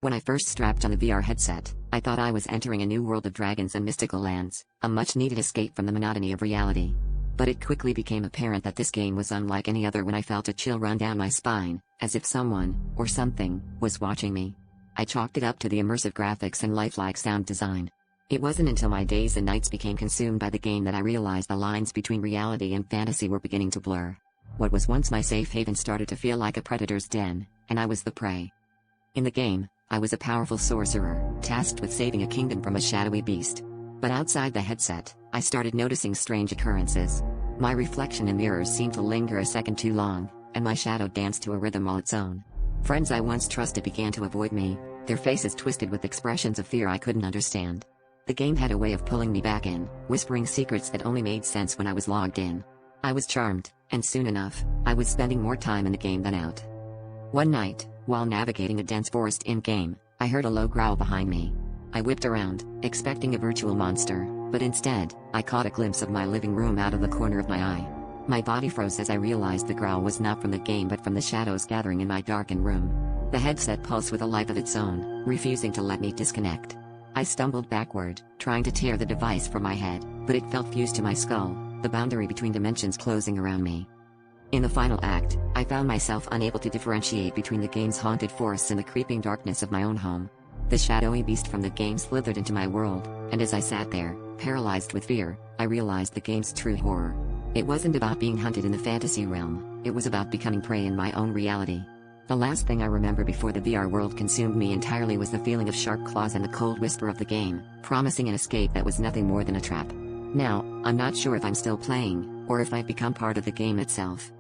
When I first strapped on the VR headset, I thought I was entering a new world of dragons and mystical lands, a much-needed escape from the monotony of reality. But it quickly became apparent that this game was unlike any other when I felt a chill run down my spine, as if someone, or something, was watching me. I chalked it up to the immersive graphics and lifelike sound design. It wasn't until my days and nights became consumed by the game that I realized the lines between reality and fantasy were beginning to blur. What was once my safe haven started to feel like a predator's den, and I was the prey. In the game, I was a powerful sorcerer, tasked with saving a kingdom from a shadowy beast. But outside the headset, I started noticing strange occurrences. My reflection in mirrors seemed to linger a second too long, and my shadow danced to a rhythm all its own. Friends I once trusted began to avoid me, their faces twisted with expressions of fear I couldn't understand. The game had a way of pulling me back in, whispering secrets that only made sense when I was logged in. I was charmed, and soon enough, I was spending more time in the game than out. One night, while navigating a dense forest in-game, I heard a low growl behind me. I whipped around, expecting a virtual monster, but instead, I caught a glimpse of my living room out of the corner of my eye. My body froze as I realized the growl was not from the game but from the shadows gathering in my darkened room. The headset pulsed with a life of its own, refusing to let me disconnect. I stumbled backward, trying to tear the device from my head, but it felt fused to my skull, the boundary between dimensions closing around me. In the final act, I found myself unable to differentiate between the game's haunted forests and the creeping darkness of my own home. The shadowy beast from the game slithered into my world, and as I sat there, paralyzed with fear, I realized the game's true horror. It wasn't about being hunted in the fantasy realm, it was about becoming prey in my own reality. The last thing I remember before the VR world consumed me entirely was the feeling of sharp claws and the cold whisper of the game, promising an escape that was nothing more than a trap. Now, I'm not sure if I'm still playing, or if I've become part of the game itself.